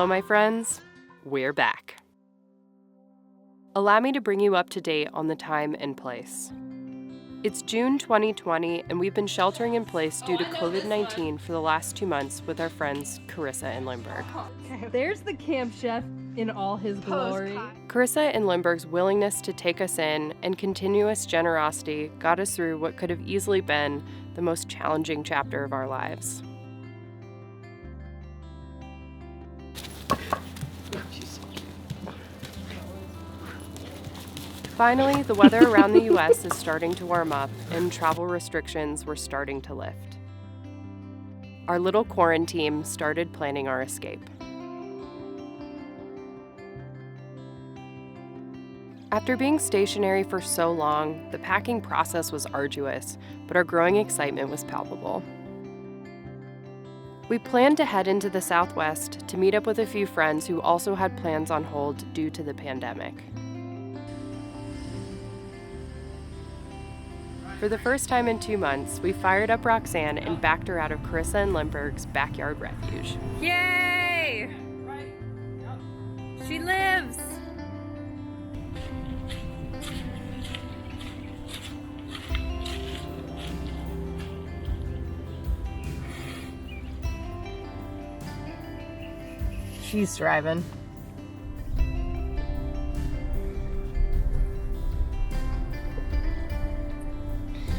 Hello, my friends. We're back. Allow me to bring you up to date on the time and place. It's June 2020, and we've been sheltering in place due to COVID-19 for the last 2 months with our friends Karissa and Linhbergh. There's the camp chef in all his glory. Karissa and Linhbergh's willingness to take us in and continuous generosity got us through what could have easily been the most challenging chapter of our lives. Finally, the weather around the U.S. is starting to warm up and travel restrictions were starting to lift. Our little quarantine started planning our escape. After being stationary for so long, the packing process was arduous, but our growing excitement was palpable. We planned to head into the Southwest to meet up with a few friends who also had plans on hold due to the pandemic. For the first time in 2 months, we fired up Roxanne and backed her out of Karissa and Linhbergh's backyard refuge. Yay! She lives! She's thriving.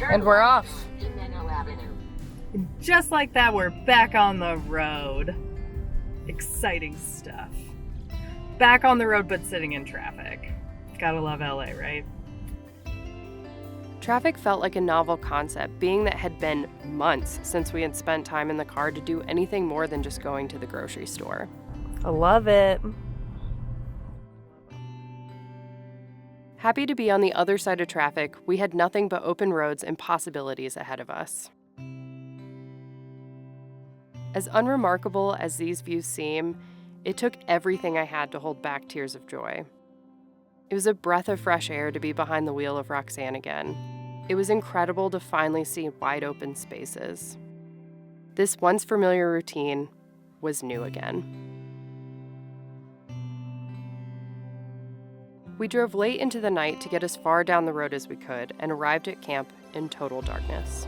And we're off. And just like that, we're back on the road. Exciting stuff. Back on the road, but sitting in traffic. Gotta love LA, right? Traffic felt like a novel concept, being that it had been months since we had spent time in the car to do anything more than just going to the grocery store. I love it. Happy to be on the other side of traffic, we had nothing but open roads and possibilities ahead of us. As unremarkable as these views seem, it took everything I had to hold back tears of joy. It was a breath of fresh air to be behind the wheel of Roxanne again. It was incredible to finally see wide open spaces. This once familiar routine was new again. We drove late into the night to get as far down the road as we could and arrived at camp in total darkness.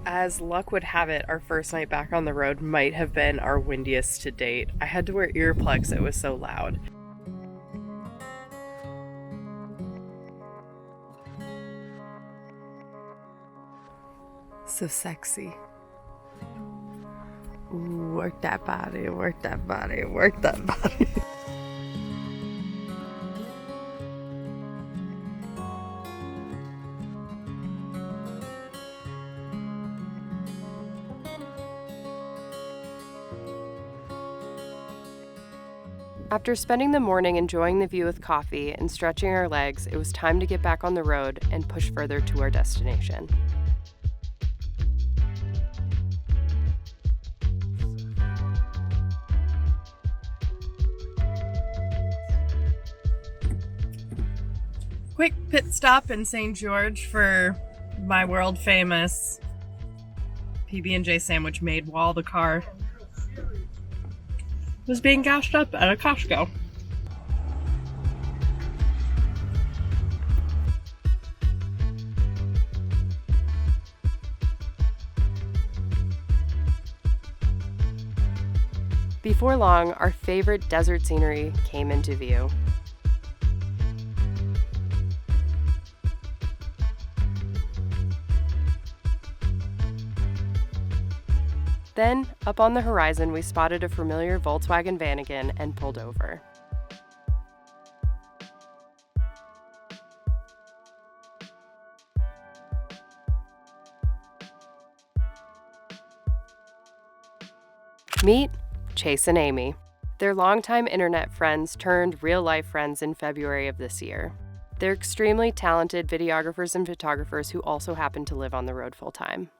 As luck would have it, our first night back on the road might have been our windiest to date. I had to wear earplugs, it was so loud. So sexy. Ooh, work that body, work that body, work that body. After spending the morning enjoying the view with coffee and stretching our legs, it was time to get back on the road and push further to our destination. Quick pit stop in St. George for my world famous PB&J sandwich made while the car was being gassed up at a Costco. Before long, our favorite desert scenery came into view. Then, up on the horizon, we spotted a familiar Volkswagen van again and pulled over. Meet Chase and AImee. They're longtime internet friends turned real-life friends in February of this year. They're extremely talented videographers and photographers who also happen to live on the road full-time.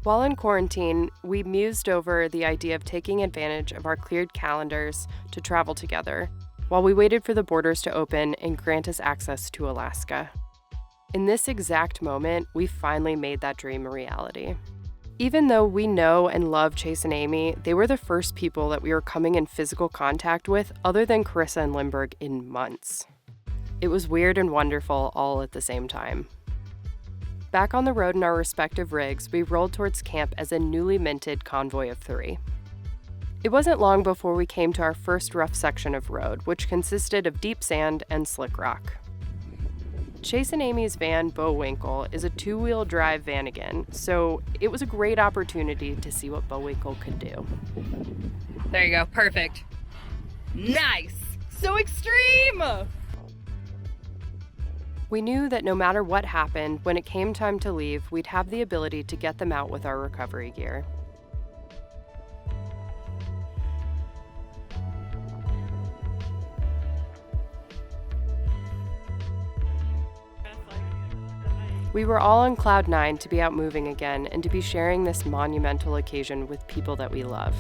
While in quarantine, we mused over the idea of taking advantage of our cleared calendars to travel together. while we waited for the borders to open and grant us access to Alaska. In this exact moment, we finally made that dream a reality. Even though we know and love Chase and AImee, they were the first people that we were coming in physical contact with other than Karissa and Linhbergh in months. It was weird and wonderful all at the same time. Back on the road in our respective rigs, we rolled towards camp as a newly minted convoy of 3. It wasn't long before we came to our first rough section of road, which consisted of deep sand and slick rock. Chase and AImee's van, Bowinkle, is a 2-wheel drive Vanagon, so it was a great opportunity to see what Bowinkle could do. There you go, perfect. Nice! So extreme! We knew that no matter what happened, when it came time to leave, we'd have the ability to get them out with our recovery gear. We were all on cloud 9 to be out moving again and to be sharing this monumental occasion with people that we love.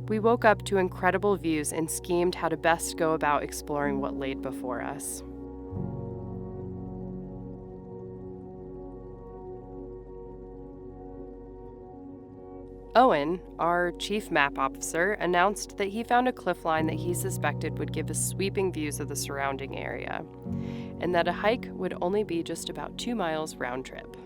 We woke up to incredible views and schemed how to best go about exploring what laid before us. Owen, our chief map officer, announced that he found a cliff line that he suspected would give us sweeping views of the surrounding area, and that a hike would only be just about 2 miles round trip.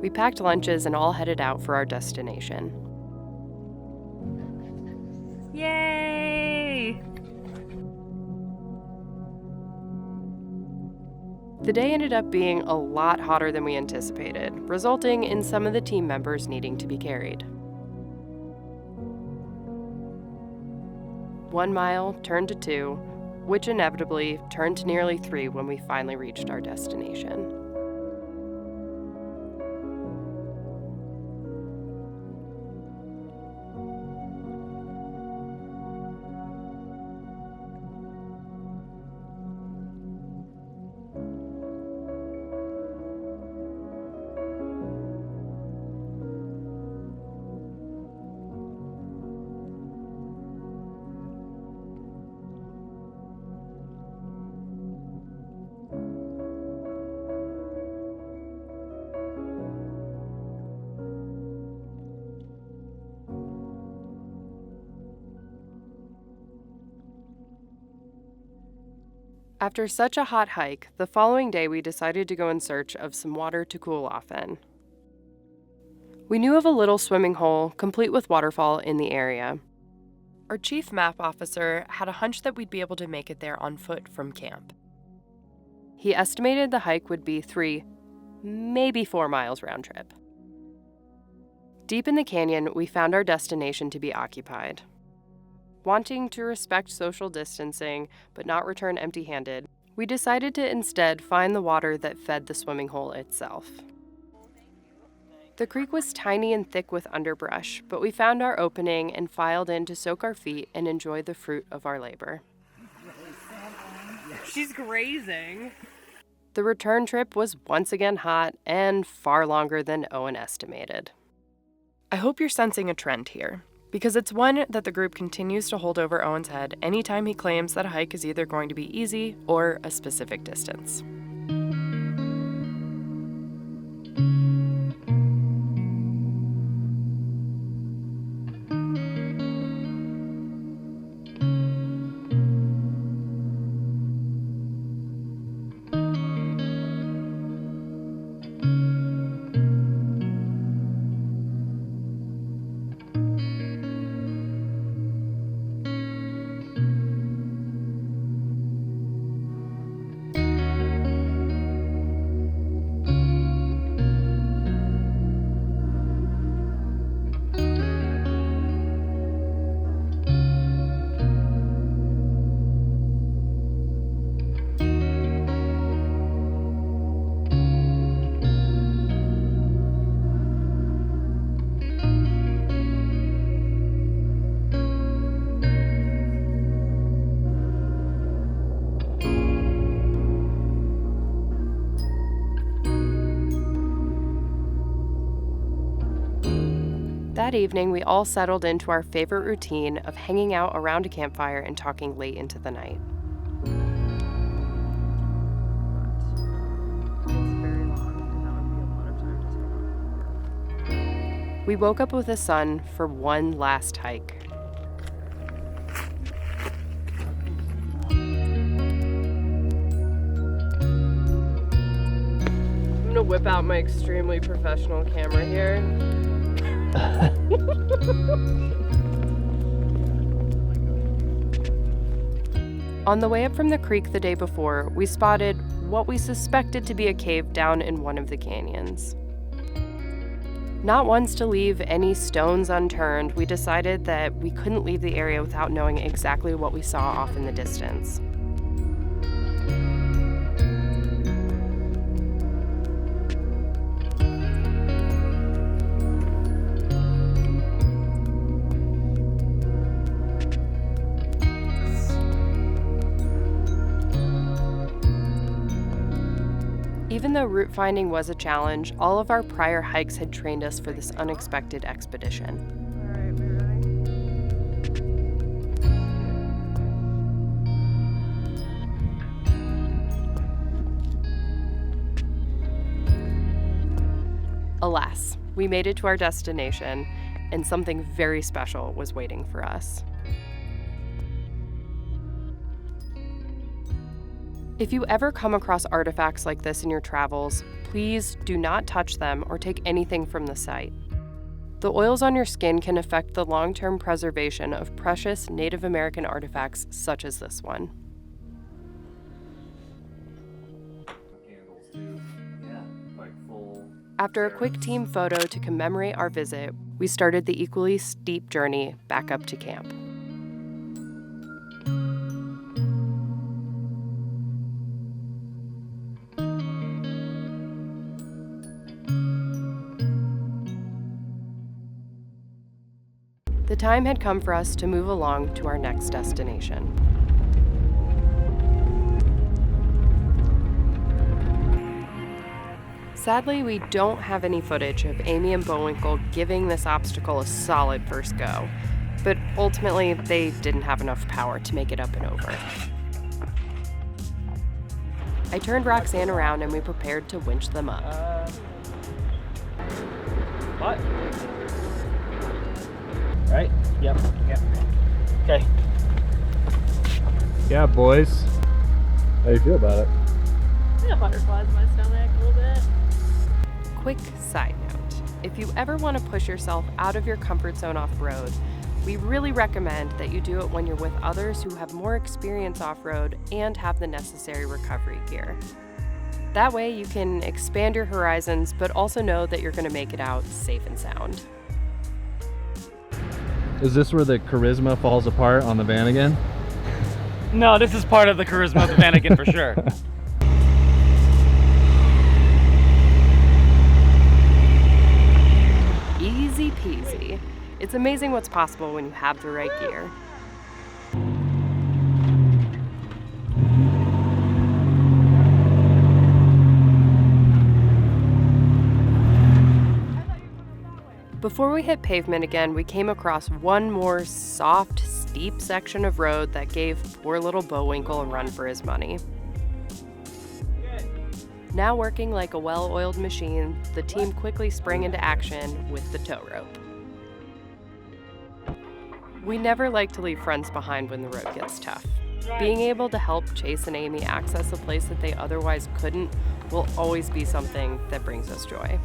We packed lunches and all headed out for our destination. Yay! The day ended up being a lot hotter than we anticipated, resulting in some of the team members needing to be carried. 1 mile turned to 2, which inevitably turned to nearly 3 when we finally reached our destination. After such a hot hike, the following day we decided to go in search of some water to cool off in. We knew of a little swimming hole, complete with waterfall, in the area. Our chief map officer had a hunch that we'd be able to make it there on foot from camp. He estimated the hike would be 3, maybe 4 miles round trip. Deep in the canyon, we found our destination to be occupied. Wanting to respect social distancing, but not return empty-handed, we decided to instead find the water that fed the swimming hole itself. The creek was tiny and thick with underbrush, but we found our opening and filed in to soak our feet and enjoy the fruit of our labor. She's grazing. The return trip was once again hot and far longer than Owen estimated. I hope you're sensing a trend here, because it's one that the group continues to hold over Owen's head anytime he claims that a hike is either going to be easy or a specific distance. That evening, we all settled into our favorite routine of hanging out around a campfire and talking late into the night. We woke up with the sun for one last hike. I'm gonna whip out my extremely professional camera here. On the way up from the creek the day before, we spotted what we suspected to be a cave down in one of the canyons. Not ones to leave any stones unturned, we decided that we couldn't leave the area without knowing exactly what we saw off in the distance. Even though route finding was a challenge, all of our prior hikes had trained us for this unexpected expedition. All right, we ready? Alas, we made it to our destination, and something very special was waiting for us. If you ever come across artifacts like this in your travels, please do not touch them or take anything from the site. The oils on your skin can affect the long-term preservation of precious Native American artifacts such as this one. After a quick team photo to commemorate our visit, we started the equally steep journey back up to camp. The time had come for us to move along to our next destination. Sadly, we don't have any footage of AImee and Bullwinkle giving this obstacle a solid first go, but ultimately they didn't have enough power to make it up and over. I turned Roxanne around and we prepared to winch them up. What? Right? Yep. Okay. Yeah, boys. How you feel about it? I got butterflies in my stomach a little bit. Quick side note, if you ever want to push yourself out of your comfort zone off-road, we really recommend that you do it when you're with others who have more experience off-road and have the necessary recovery gear. That way you can expand your horizons, but also know that you're going to make it out safe and sound. Is this where the charisma falls apart on the van again? No, this is part of the charisma of the Vanagon for sure. Easy peasy. It's amazing what's possible when you have the right gear. Before we hit pavement again, we came across one more soft, steep section of road that gave poor little Bullwinkle a run for his money. Now working like a well-oiled machine, the team quickly sprang into action with the tow rope. We never like to leave friends behind when the road gets tough. Being able to help Chase and AImee access a place that they otherwise couldn't will always be something that brings us joy.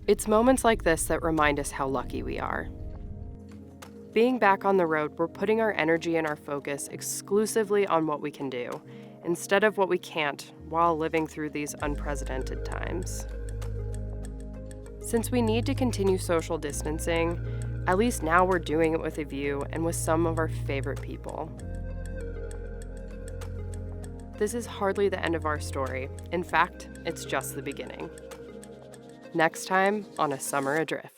It's moments like this that remind us how lucky we are. Being back on the road, we're putting our energy and our focus exclusively on what we can do, instead of what we can't, while living through these unprecedented times. Since we need to continue social distancing, at least now we're doing it with a view and with some of our favorite people. this is hardly the end of our story. In fact, it's just the beginning. Next time on A Summer Adrift.